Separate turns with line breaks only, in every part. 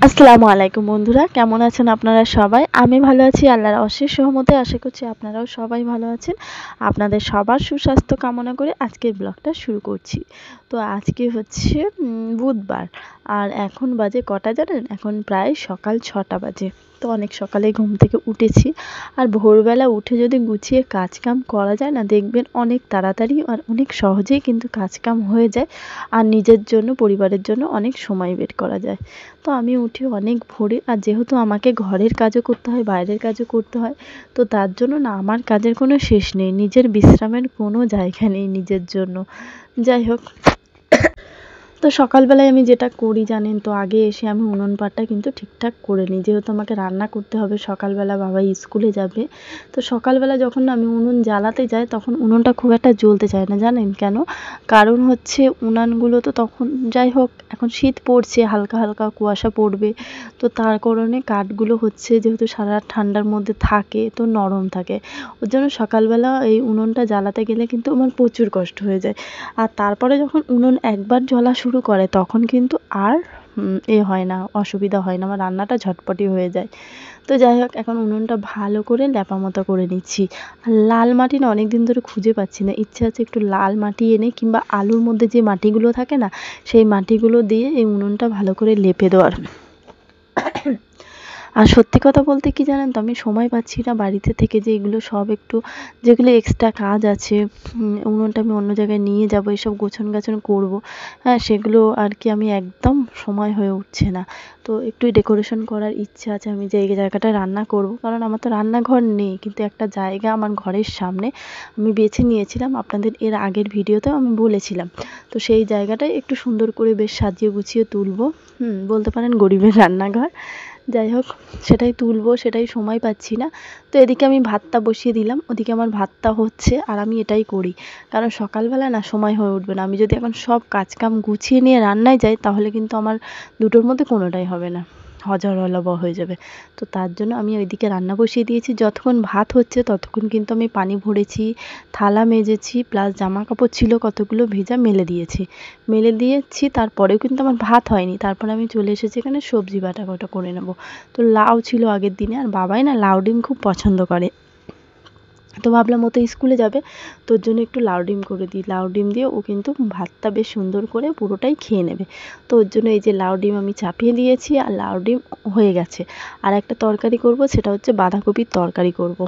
আসসালামু আলাইকুম বন্ধুরা, কেমন আছেন আপনারা সবাই? আমি ভালো আছি, আল্লাহর অশেষ রহমতে। আশা করছি আপনারাও সবাই ভালো আছেন। আপনাদের সবার সুস্বাস্থ্য কামনা করে আজকের ব্লগটা শুরু করছি। তো আজকে হচ্ছে বুধবার, আর এখন বাজে কটা জানেন? এখন প্রায় সকাল 6টা বাজে। তো অনেক সকালে ঘুম থেকে উঠেছি, আর ভোরবেলা উঠে যদি গুছিয়ে কাজকাম করা যায় না, দেখবেন অনেক তাড়াতাড়ি আর অনেক সহজেই কিন্তু কাজকাম হয়ে যায়, আর নিজের জন্য, পরিবারের জন্য অনেক সময় বের করা যায়। তো আমি উঠি অনেক ভোরে, আর যেহেতু আমাকে ঘরের কাজও করতে হয়, বাইরের কাজও করতে হয়, তো তার জন্য না আমার কাজের কোনো শেষ নেই, নিজের বিশ্রামের কোনো জায়গা নেই নিজের জন্য। যাই হোক, তো সকালবেলায় আমি যেটা করি জানেন তো, আগে এসে আমি উনুন পাটটা কিন্তু ঠিকঠাক করে নিই, যেহেতু আমাকে রান্না করতে হবে। সকালবেলা বাবা স্কুলে যাবে, তো সকালবেলা যখন আমি উনুন জ্বালাতে যাই তখন উনুনটা খুব একটা জ্বলতে চায় না, জানেন কেন? কারণ হচ্ছে উনানগুলো তো তখন, যাই হোক, এখন শীত পড়ছে, হালকা হালকা কুয়াশা পড়বে, তো তার কারণে কাঠগুলো হচ্ছে যেহেতু সারা রাত ঠান্ডার মধ্যে থাকে তো নরম থাকে, ওর জন্য সকালবেলা এই উনুনটা জ্বালাতে গেলে কিন্তু আমার প্রচুর কষ্ট হয়ে যায়। আর তারপরে যখন উনুন একবার জ্বলা শুরু করে তখন কিন্তু আর হয় না, অসুবিধা হয় না, আমার রান্নাটা ঝটপটি হয়ে যায়। তো যাই হোক, এখন উনুনটা ভালো করে ল্যাপামতো করে নিচ্ছি। আর লাল মাটি না অনেক দিন ধরে খুঁজে পাচ্ছি না, ইচ্ছে আছে একটু লাল মাটি এনে, কিংবা আলুর মধ্যে যে মাটিগুলো থাকে না, সেই মাটিগুলো দিয়ে এই উনুনটা ভালো করে লেপে দেওয়ার। আর সত্যি কথা বলতে কি জানেন তো, আমি সময় পাচ্ছি না বাড়িতে থেকে যে এগুলো সব একটু, যেগুলো এক্সট্রা কাজ আছে, উনুনটা আমি অন্য জায়গায় নিয়ে যাব, এসব গোছন গাছন করবো, হ্যাঁ সেগুলো আর কি আমি একদম সময় হয়ে উঠছে না। তো একটু ডেকোরেশন করার ইচ্ছা আছে, আমি যে এই জায়গাটায় রান্না করব, কারণ আমার তো রান্নাঘর নেই, কিন্তু একটা জায়গা আমার ঘরের সামনে আমি বেছে নিয়েছিলাম, আপনাদের এর আগের ভিডিওতেও আমি বলেছিলাম। তো সেই জায়গাটায় একটু সুন্দর করে বেশ সাজিয়ে গুছিয়ে তুলবো, বলতে পারেন গরিবের রান্নাঘর। যাই হোক, সেটাই তুলবো, সেটাই সময় পাচ্ছি না। তো এদিকে আমি ভাতটা বসিয়ে দিলাম, ওদিকে আমার ভাতটা হচ্ছে, আর আমি এটাই করি, কারণ সকালবেলা না সময় হয়ে উঠবে না। আমি যদি এখন সব কাজকাম গুছিয়ে নিয়ে রান্নায় যাই তাহলে কিন্তু আমার দুটোর মধ্যে কোনোটাই হবে না, হজরলব হয়ে যাবে। তো তার জন্য আমি ওইদিকে রান্না বসিয়ে দিয়েছি। যতক্ষণ ভাত হচ্ছে ততক্ষণ কিন্তু আমি পানি ভরেছি, থালা মেজেছি, প্লাস জামা কাপড় ছিল কতগুলো ভেজা মেলে দিয়েছি। তারপরেও কিন্তু আমার ভাত হয়নি। তারপরে আমি চলে এসেছি এখানে সবজি বাটা করে নেব। তো লাউ ছিল আগের দিনে, আর বাবাই না লাউ ডিম খুব পছন্দ করে, তো ভাবলাম ও তো স্কুলে যাবে, তোর জন্য একটু লাউ ডিম করে দিই। লাউ ডিম দিয়ে ও কিন্তু ভাতটা বেশ সুন্দর করে পুরোটাই খেয়ে নেবে। তো ওর জন্য এই যে লাউ ডিম আমি চাপিয়ে দিয়েছি, আর লাউ ডিম হয়ে গেছে। আর একটা তরকারি করব, সেটা হচ্ছে বাঁধাকপির তরকারি করব।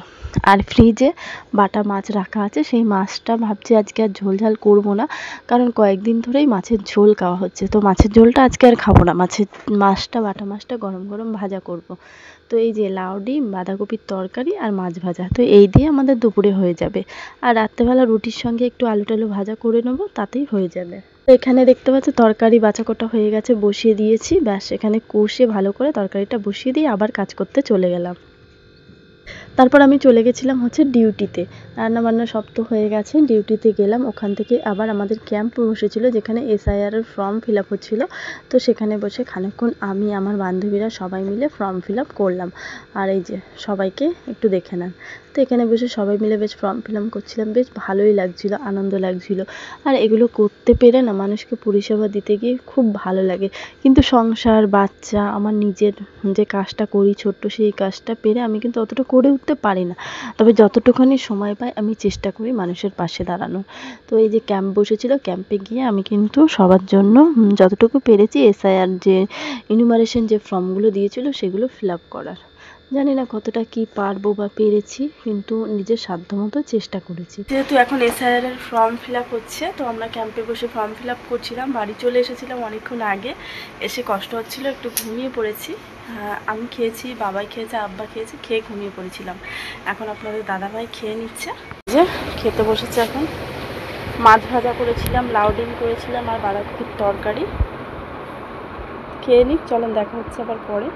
আর ফ্রিজে বাটা মাছ রাখা আছে, সেই মাছটা ভাবছি আজকে আর ঝোল ঝাল করবো না, কারণ কয়েকদিন ধরেই মাছের ঝোল খাওয়া হচ্ছে, তো মাছের ঝোলটা আজকে আর খাবো না। বাটা মাছটা গরম গরম ভাজা করব। তো এই যে লাউ ডিম, বাঁধাকপির তরকারি আর মাছ ভাজা, তো এই দিয়ে আমাদের দুপুরে হয়ে যাবে। আর রাত্রেবেলা রুটির সঙ্গে একটু আলু টালু ভাজা করে নেবো, তাতেই হয়ে যাবে। তো এখানে দেখতে পাচ্ছ তরকারি বাঁচাকোটা হয়ে গেছে, বসিয়ে দিয়েছি, ব্যাস এখানে কষে ভালো করে তরকারিটা বসিয়ে দিয়ে আবার কাজ করতে চলে গেলাম। তারপর আমি চলে গেছিলাম হচ্ছে ডিউটিতে, রান্নাবান্না সব তো হয়ে গেছে, ডিউটিতে গেলাম। ওখান থেকে আবার আমাদের ক্যাম্প বসেছিল, যেখানে এসআইআরের ফর্ম ফিল আপ হচ্ছিল। তো সেখানে বসে খানিকক্ষণ আমি, আমার বান্ধবীরা সবাই মিলে ফর্ম ফিল আপ করলাম। আর এই যে সবাইকে একটু দেখে নেন। তো এখানে বসে সবাই মিলে বেশ ফর্ম ফিল আপ করছিলাম, বেশ ভালোই লাগছিল, আনন্দ লাগছিল। আর এগুলো করতে পেরে না মানুষকে পরিষেবা দিতে গিয়ে খুব ভালো লাগে। কিন্তু সংসার, বাচ্চা, আমার নিজের যে কাজটা করি ছোট্ট, সেই কাজটা পেরে আমি কিন্তু অতটা করে উঠতে পারি না। তবে যতটুকুনি সময় পাই আমি চেষ্টা করি মানুষের পাশে দাঁড়ানোর। তো এই যে ক্যাম্প বসেছিল, ক্যাম্পে গিয়ে আমি কিন্তু সবার জন্য যতটুকু পেরেছি এসআইআর যে ইনুমারেশন যে ফর্মগুলো দিয়েছিল সেগুলো ফিল আপ করার। জানি না কতটা কি পারবো বা পেরেছি, কিন্তু নিজের সাধ্যমতো চেষ্টা করেছি। যেহেতু এখন এসআইআর এর ফর্ম ফিল আপ হচ্ছে, তো আমরা ক্যাম্পে বসে ফর্ম ফিল আপ করছিলাম। বাড়ি চলে এসেছিলাম অনেকক্ষণ আগে, এসে কষ্ট হচ্ছিল, একটু ঘুমিয়ে পড়েছি। আমি খেয়েছি, বাবাই খেয়েছে, আব্বা খেয়েছে, খেয়ে ঘুমিয়ে পড়েছিলাম। এখন আপনাদের দাদাভাই খেয়ে নিচ্ছে, যে খেতে বসেছে এখন। মাছ ভাজা করেছিলাম, লাউ ডিম করেছিলাম, আর বাঁধাকপির তরকারি। খেয়ে নিক, চলেন দেখা হচ্ছে আবার পরে।